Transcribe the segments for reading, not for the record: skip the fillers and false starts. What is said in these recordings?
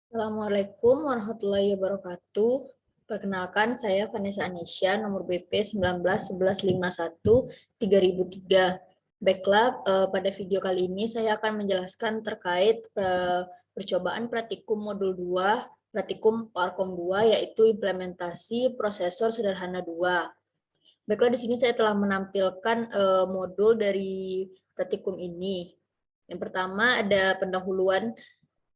Assalamualaikum warahmatullahi wabarakatuh. Perkenalkan, saya Vanessa Anisha, nomor BP 1911513003. Baiklah, pada video kali ini saya akan menjelaskan terkait percobaan praktikum modul 2, praktikum Powercom 2, yaitu implementasi prosesor sederhana 2. Baiklah, di sini saya telah menampilkan modul dari praktikum ini. Yang pertama ada pendahuluan,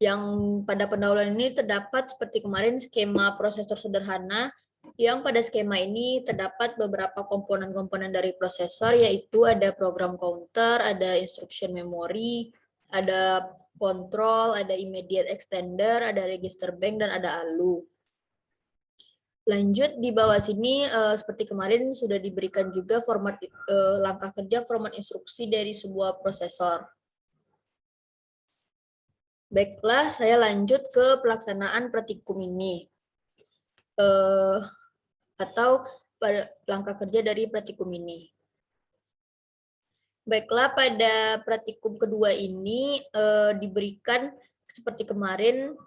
yang pada pendahuluan ini terdapat seperti kemarin skema prosesor sederhana, yang pada skema ini terdapat beberapa komponen-komponen dari prosesor, yaitu ada program counter, ada instruction memory, ada kontrol, ada immediate extender, ada register bank, dan ada ALU. Lanjut di bawah sini seperti kemarin sudah diberikan juga format langkah kerja, format instruksi dari sebuah prosesor. Baiklah, saya lanjut ke pelaksanaan praktikum ini atau pada langkah kerja dari praktikum ini. Baiklah, pada praktikum kedua ini diberikan seperti kemarin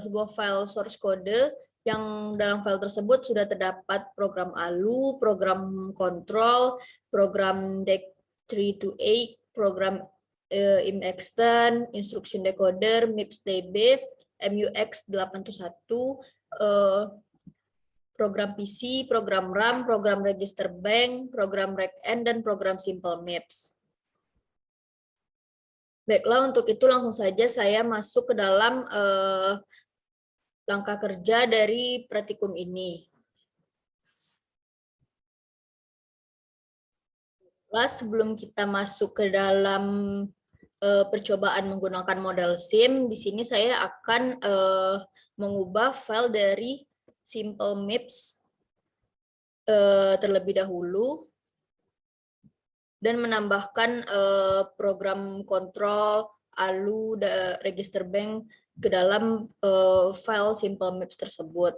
sebuah file source code, yang dalam file tersebut sudah terdapat program ALU, program control, program DEC 3 to 8, program IMEXTERN, instruction decoder, MIPS-DB, MUX 821, program PC, program RAM, program register bank, program RECN, dan program simple MIPS. Baiklah, untuk itu langsung saja saya masuk ke dalam langkah kerja dari praktikum ini. Sebelum kita masuk ke dalam percobaan menggunakan model SIM, di sini saya akan mengubah file dari simple MIPS terlebih dahulu dan menambahkan program kontrol, ALU, register bank ke dalam file simple MIPS tersebut.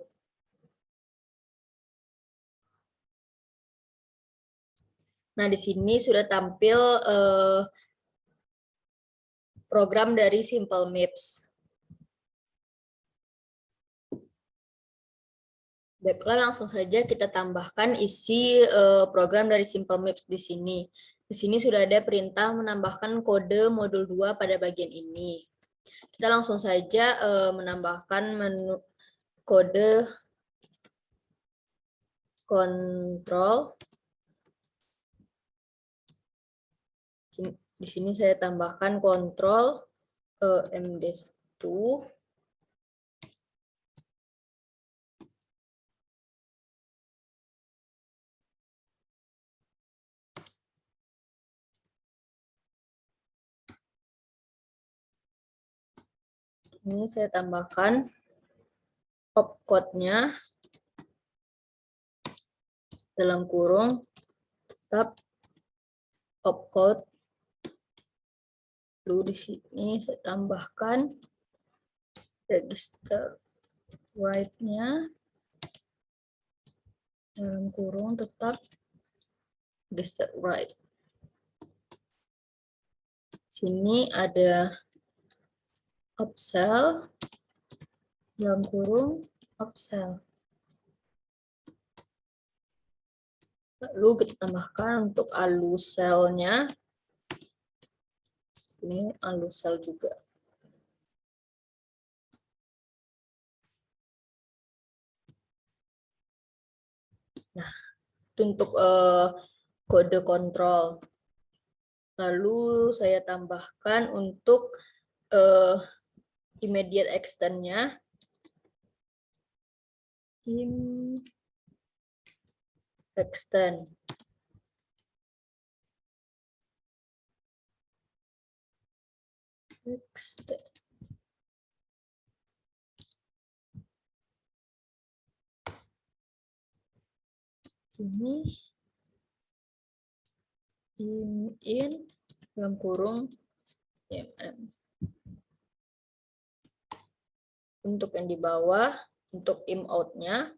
Nah, di sini sudah tampil program dari simple MIPS. Baiklah, langsung saja kita tambahkan isi program dari simple MIPS di sini. Di sini sudah ada perintah menambahkan kode modul 2 pada bagian ini. Kita langsung saja menambahkan menu kode kontrol. Di sini saya tambahkan kontrol MD1. Ini saya tambahkan opcode-nya dalam kurung tetap opcode. Lalu di sini saya tambahkan register write-nya dalam kurung tetap register write. Sini ada upsell dalam kurung upsell. Lalu kita tambahkan untuk ALU cell-nya. Ini ALU cell juga. Nah, untuk kode kontrol. Lalu saya tambahkan untuk immediate extend-nya. Extend. Extend. Ini in dalam kurung untuk yang di bawah, untuk im out-nya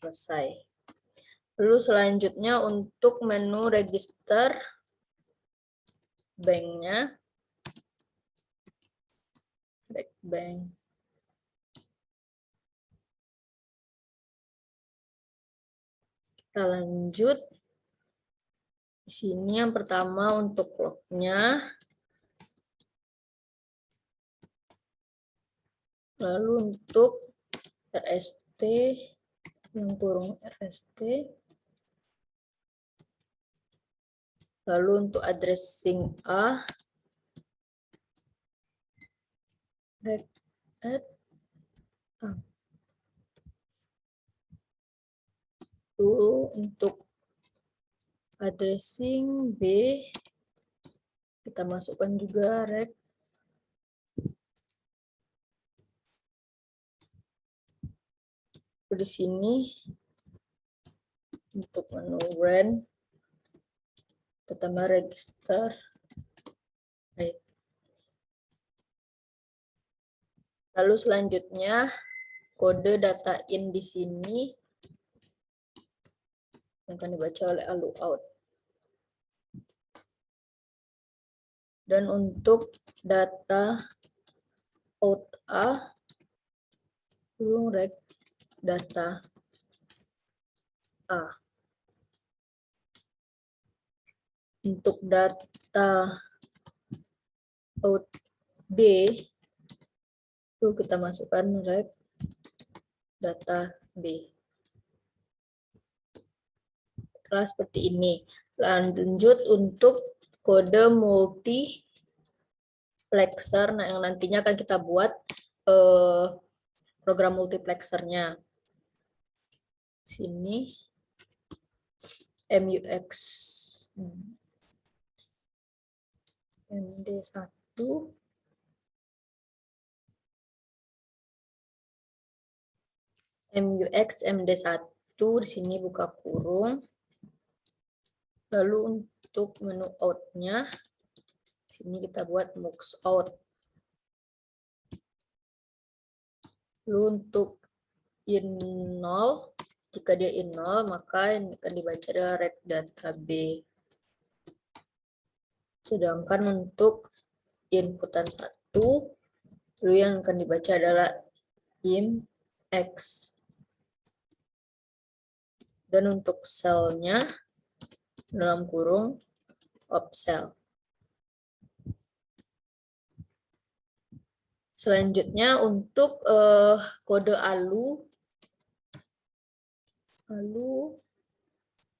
selesai. Lalu selanjutnya untuk menu register banknya, bank. Kita lanjut. Di sini yang pertama untuk lognya. Lalu untuk RST, yang kurung RST. Lalu untuk addressing A, rect at A. Lalu untuk addressing B, kita masukkan juga rect di sini. Untuk menu rent, kita tambah register rate. Lalu selanjutnya kode data in di sini yang akan dibaca oleh ALU out. Dan untuk data out A, rect data A. Untuk data out B, itu kita masukkan rect data B. Setelah seperti ini. Lanjut untuk kode multiplexer, nah yang nantinya akan kita buat program multiplexernya. Sini MUX MD1 MUX MD1 di sini buka kurung. Lalu untuk menu out-nya sini kita buat mux out. Lalu untuk in 0, jika dia in 0 maka ini akan dibaca adalah rect data B. Sedangkan untuk inputan 1, lalu yang akan dibaca adalah im X. Dan untuk selnya dalam kurung opsel. Selanjutnya untuk kode ALU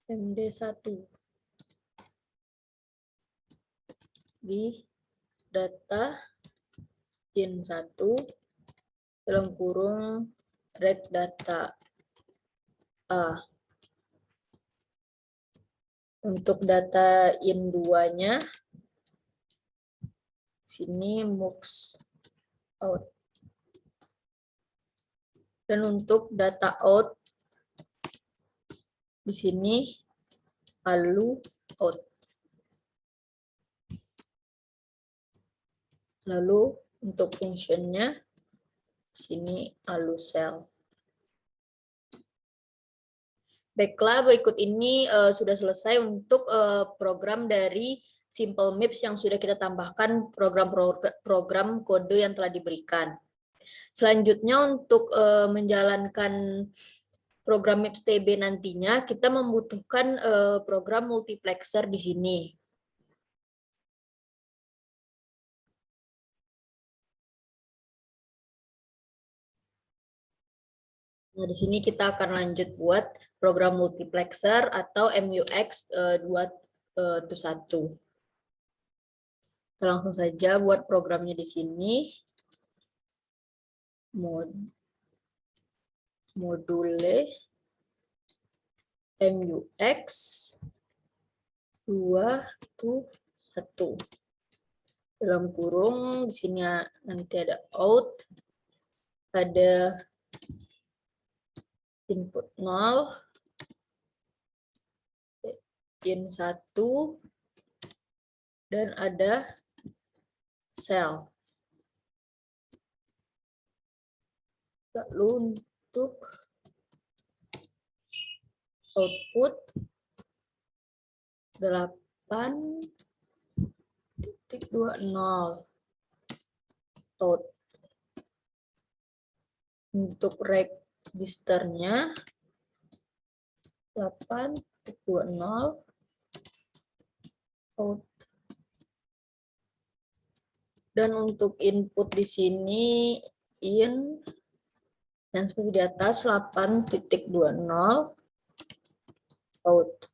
MD1 di data in 1 dalam kurung rect data A. Untuk data in 2-nya sini mux out. Dan untuk data out di sini ALU out. Lalu untuk fungsinya sini ALU cell. Baiklah, berikut ini sudah selesai untuk program dari Simple Maps yang sudah kita tambahkan program kode yang telah diberikan. Selanjutnya untuk menjalankan program Maps TB nantinya, kita membutuhkan program multiplexer di sini. Nah, di sini kita akan lanjut buat program multiplexer atau MUX 221. Kita langsung saja buat programnya di sini. Module MUX 221. Dalam kurung di sini nanti ada out, ada input 0, in 1, dan ada cell. Lalu untuk output 8.20 out. Untuk registernya 8.20 out. Dan untuk input di sini in yang seperti di atas 8.20 out.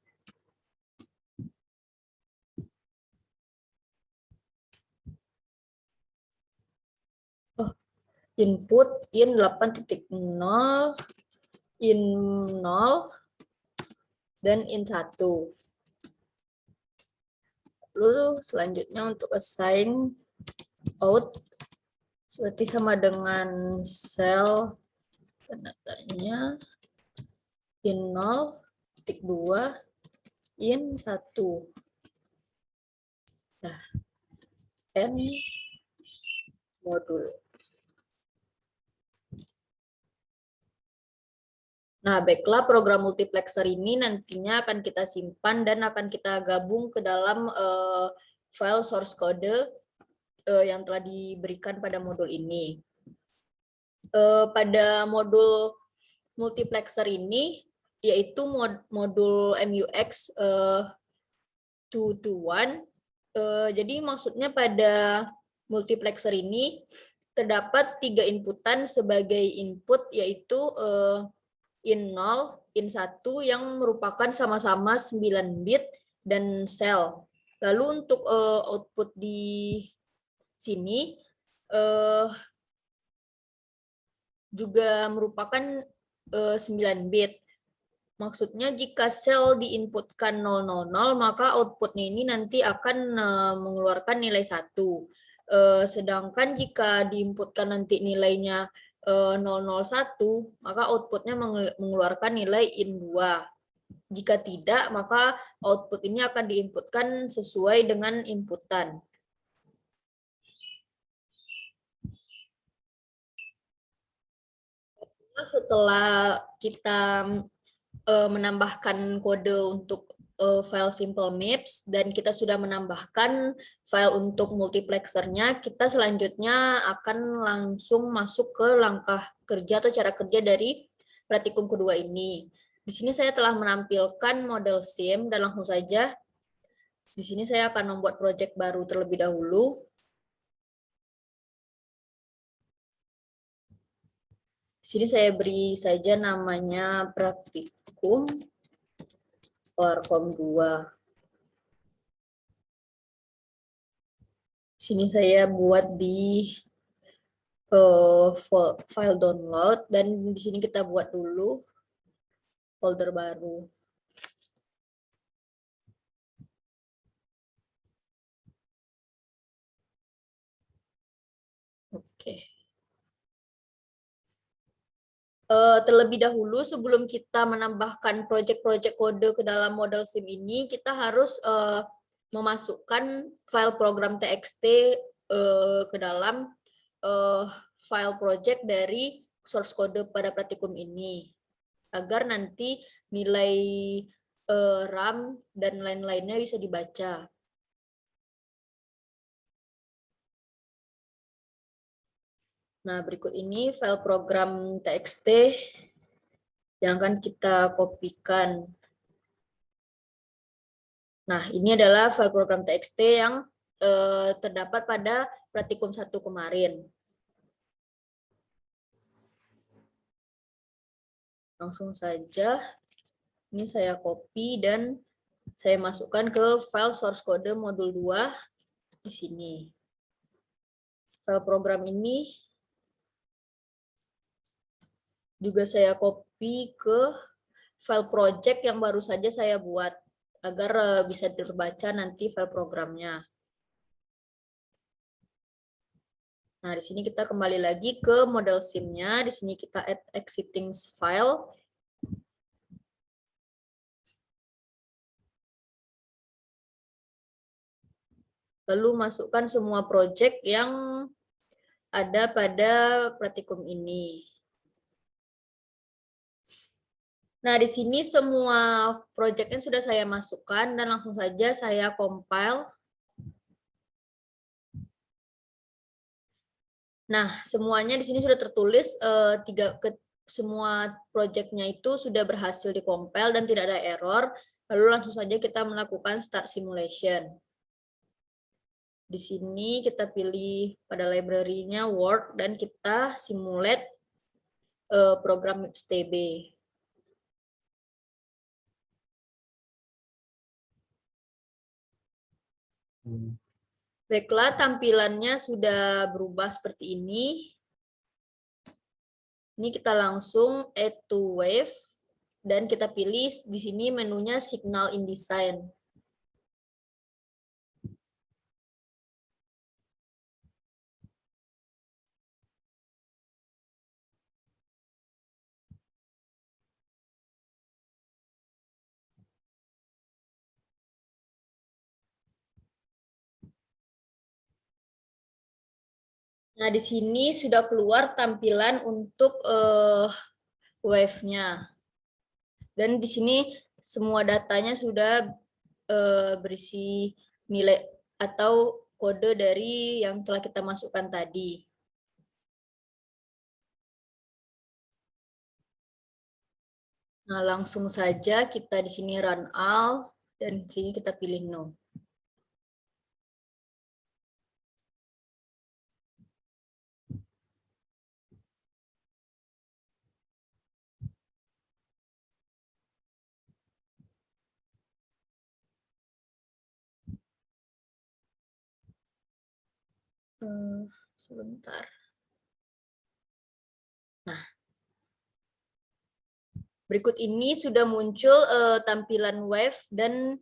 Input in 8.0, in 0, dan in 1. Lalu selanjutnya untuk assign out seperti sama dengan sel tanda-tanya in 0.2, in 1. Nah, n modul. Nah, baiklah program multiplexer ini nantinya akan kita simpan dan akan kita gabung ke dalam file source code yang telah diberikan pada modul ini. Pada modul multiplexer ini, yaitu modul MUX 221. Jadi maksudnya pada multiplexer ini terdapat 3 inputan sebagai input, yaitu in 0, in 1 yang merupakan sama-sama 9 bit dan sel. Lalu untuk output di sini juga merupakan 9 bit. Maksudnya jika sel diinputkan 000, maka outputnya ini nanti akan mengeluarkan nilai 1. Sedangkan jika diinputkan nanti nilainya 001, maka outputnya mengeluarkan nilai in 2. Jika tidak, maka output ini akan diinputkan sesuai dengan inputan. Setelah kita menambahkan kode untuk file Simple Maps dan kita sudah menambahkan file untuk multiplexernya, kita selanjutnya akan langsung masuk ke langkah kerja atau cara kerja dari praktikum kedua ini. Di sini saya telah menampilkan model SIM dan langsung saja di sini saya akan membuat project baru terlebih dahulu. Di sini saya beri saja namanya praktikum Parkom 2. Sini saya buat di file download dan di sini kita buat dulu folder baru. Oke. Terlebih dahulu sebelum kita menambahkan project-project kode ke dalam model SIM ini, kita harus memasukkan file program txt ke dalam file project dari source code pada praktikum ini, agar nanti nilai RAM dan lain-lainnya bisa dibaca. Nah, berikut ini file program txt yang akan kita kopikan. Nah, ini adalah file program txt yang terdapat pada praktikum 1 kemarin. Langsung saja, ini saya copy dan saya masukkan ke file source code modul 2 di sini. File program ini juga saya copy ke file project yang baru saja saya buat, agar bisa terbaca nanti file programnya. Nah, di sini kita kembali lagi ke model SIM-nya. Di sini kita add exiting file. Lalu masukkan semua project yang ada pada praktikum ini. Nah, di sini semua projectnya sudah saya masukkan dan langsung saja saya compile. Nah, semuanya di sini sudah tertulis semua projectnya itu sudah berhasil di-compile dan tidak ada error. Lalu langsung saja kita melakukan start simulation. Di sini kita pilih pada library-nya Word dan kita simulate program MIPS-TB. Baiklah, tampilannya sudah berubah seperti ini. Ini kita langsung add to wave dan kita pilih di sini menunya Signal InDesign. Nah, di sini sudah keluar tampilan untuk wave-nya. Dan di sini semua datanya sudah berisi nilai atau kode dari yang telah kita masukkan tadi. Nah, langsung saja kita di sini run all dan di sini kita pilih no. Sebentar. Nah, berikut ini sudah muncul tampilan wave dan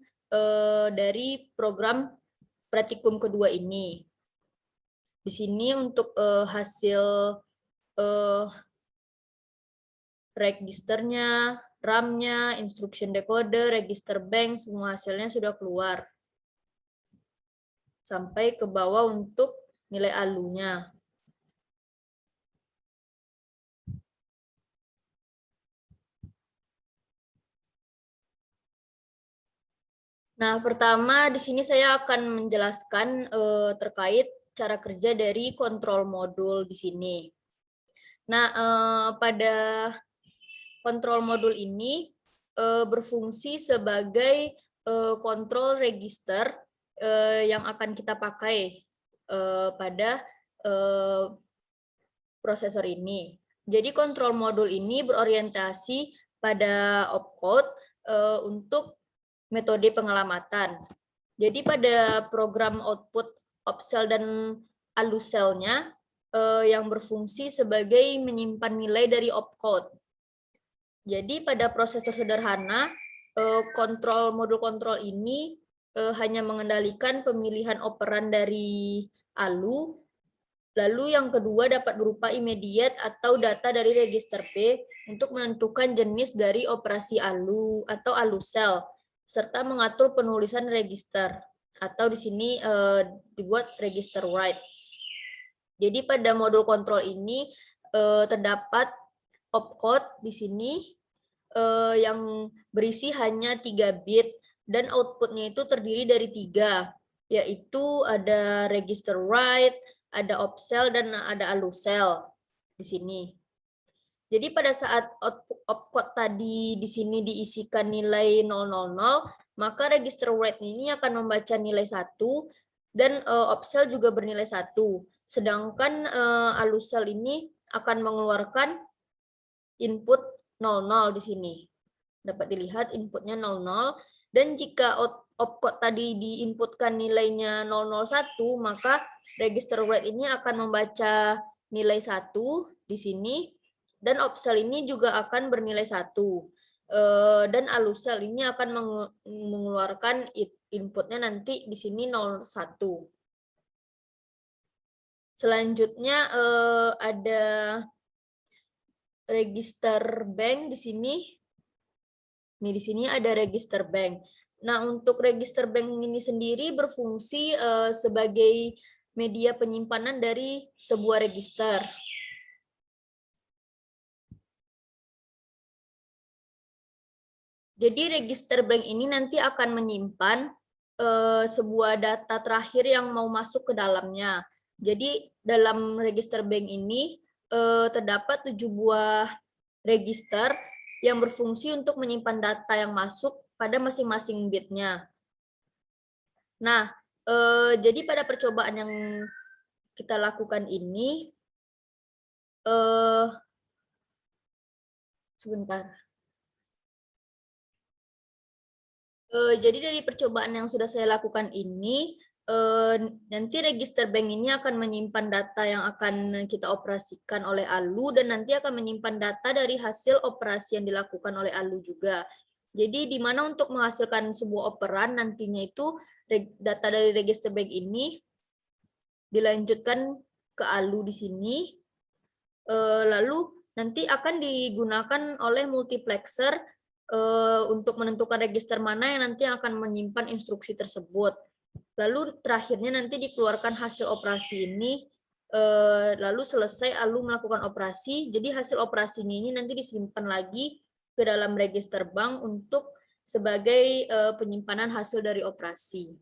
dari program praktikum kedua ini. Di sini untuk hasil registernya, RAM-nya, instruction decoder, register bank, semua hasilnya sudah keluar. Sampai ke bawah untuk nilai ALU-nya. Nah, pertama di sini saya akan menjelaskan terkait cara kerja dari kontrol modul di sini. Nah, pada kontrol modul ini berfungsi sebagai kontrol register yang akan kita pakai pada prosesor ini. Jadi kontrol modul ini berorientasi pada opcode untuk metode pengelamatan. Jadi pada program output opsel dan aluselnya yang berfungsi sebagai menyimpan nilai dari opcode. Jadi pada prosesor sederhana, modul kontrol ini hanya mengendalikan pemilihan operan dari ALU. Lalu yang kedua dapat berupa immediate atau data dari register P untuk menentukan jenis dari operasi ALU atau ALUSEL, serta mengatur penulisan register atau di sini dibuat register write. Jadi pada modul kontrol ini terdapat opcode di sini yang berisi hanya 3 bit dan outputnya itu terdiri dari 3, yaitu ada register write, ada opsel dan ada alusel di sini. Jadi pada saat opcode tadi di sini diisikan nilai 000, maka register write ini akan membaca nilai 1 dan opsel juga bernilai 1. Sedangkan alusel ini akan mengeluarkan input 00 di sini. Dapat dilihat inputnya 00 dan jika opcode tadi diinputkan nilainya 001, maka register write ini akan membaca nilai 1 di sini dan opsel ini juga akan bernilai 1. Dan alusel ini akan mengeluarkan inputnya nanti di sini 01. Selanjutnya ada register bank di sini. Nih di sini ada register bank. Nah, untuk register bank ini sendiri berfungsi sebagai media penyimpanan dari sebuah register. Jadi register bank ini nanti akan menyimpan sebuah data terakhir yang mau masuk ke dalamnya. Jadi dalam register bank ini terdapat 7 buah register yang berfungsi untuk menyimpan data yang masuk pada masing-masing bitnya. Nah, jadi pada percobaan yang kita lakukan ini, sebentar. Jadi dari percobaan yang sudah saya lakukan ini, nanti register bank ini akan menyimpan data yang akan kita operasikan oleh ALU dan nanti akan menyimpan data dari hasil operasi yang dilakukan oleh ALU juga. Jadi di mana untuk menghasilkan sebuah operan nantinya itu data dari register bank ini dilanjutkan ke ALU di sini, lalu nanti akan digunakan oleh multiplexer untuk menentukan register mana yang nanti akan menyimpan instruksi tersebut. Lalu terakhirnya nanti dikeluarkan hasil operasi ini, lalu selesai ALU melakukan operasi, jadi hasil operasinya ini nanti disimpan lagi ke dalam register bank untuk sebagai penyimpanan hasil dari operasi.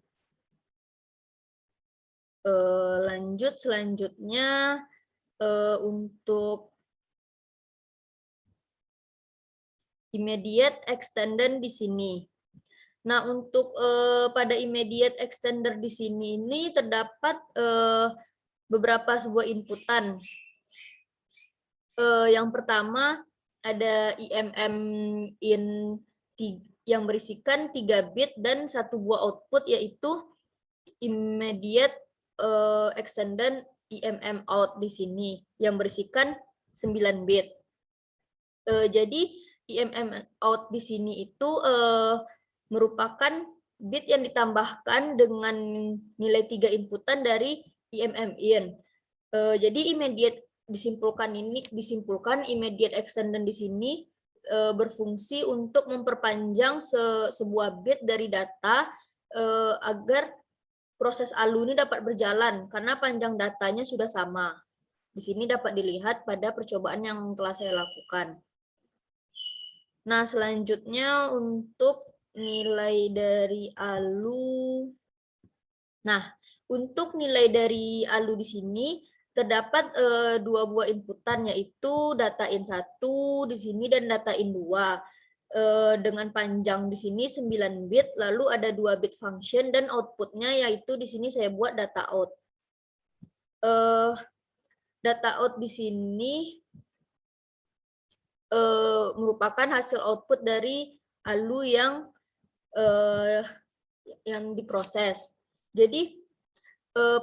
Lanjut selanjutnya untuk immediate extender di sini. Nah, untuk pada immediate extender di sini ini terdapat beberapa sebuah inputan. Yang pertama ada IMM in yang berisikan 3 bit dan 1 buah output yaitu immediate extender IMM out di sini yang berisikan 9 bit. Jadi IMM out di sini itu merupakan bit yang ditambahkan dengan nilai 3 inputan dari IMM in. Jadi immediate disimpulkan immediate extender di sini berfungsi untuk memperpanjang sebuah bit dari data agar proses ALU ini dapat berjalan karena panjang datanya sudah sama. Di sini dapat dilihat pada percobaan yang telah saya lakukan. Nah, selanjutnya untuk nilai dari ALU. Nah, untuk nilai dari ALU di sini terdapat 2 buah inputan yaitu data in 1 di sini dan data in 2. Dengan panjang di sini 9 bit, lalu ada 2 bit function dan outputnya yaitu di sini saya buat data out. Data out di sini merupakan hasil output dari ALU yang diproses. Jadi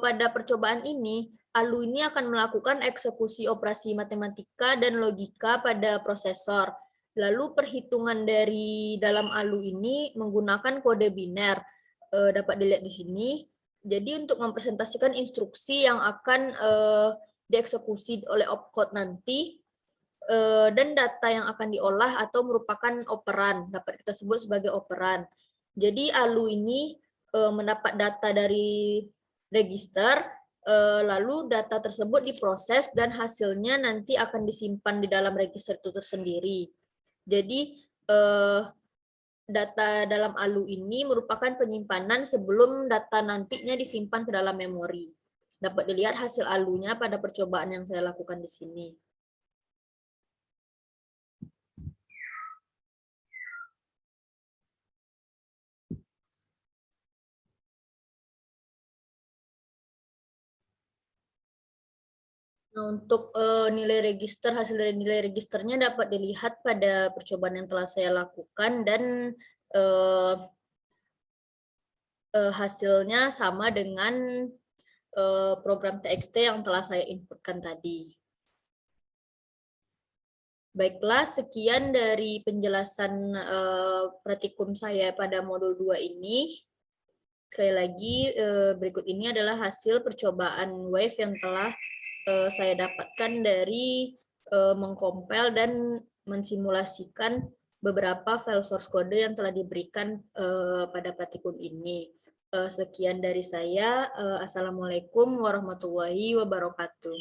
pada percobaan ini ALU ini akan melakukan eksekusi operasi matematika dan logika pada prosesor. Lalu perhitungan dari dalam ALU ini menggunakan kode biner, dapat dilihat di sini. Jadi untuk mempresentasikan instruksi yang akan dieksekusi oleh opcode nanti, dan data yang akan diolah atau merupakan operan, dapat kita sebut sebagai operan. Jadi ALU ini mendapat data dari register, lalu data tersebut diproses dan hasilnya nanti akan disimpan di dalam register itu tersendiri. Jadi data dalam ALU ini merupakan penyimpanan sebelum data nantinya disimpan ke dalam memori. Dapat dilihat hasil ALU-nya pada percobaan yang saya lakukan di sini. Nah, untuk nilai register, hasil dari nilai registernya dapat dilihat pada percobaan yang telah saya lakukan dan hasilnya sama dengan program TXT yang telah saya inputkan tadi. Baiklah, sekian dari penjelasan praktikum saya pada modul 2 ini. Sekali lagi, berikut ini adalah hasil percobaan Wave yang telah saya dapatkan dari mengkompil dan mensimulasikan beberapa file source code yang telah diberikan pada praktikum ini. Sekian dari saya. Assalamualaikum warahmatullahi wabarakatuh.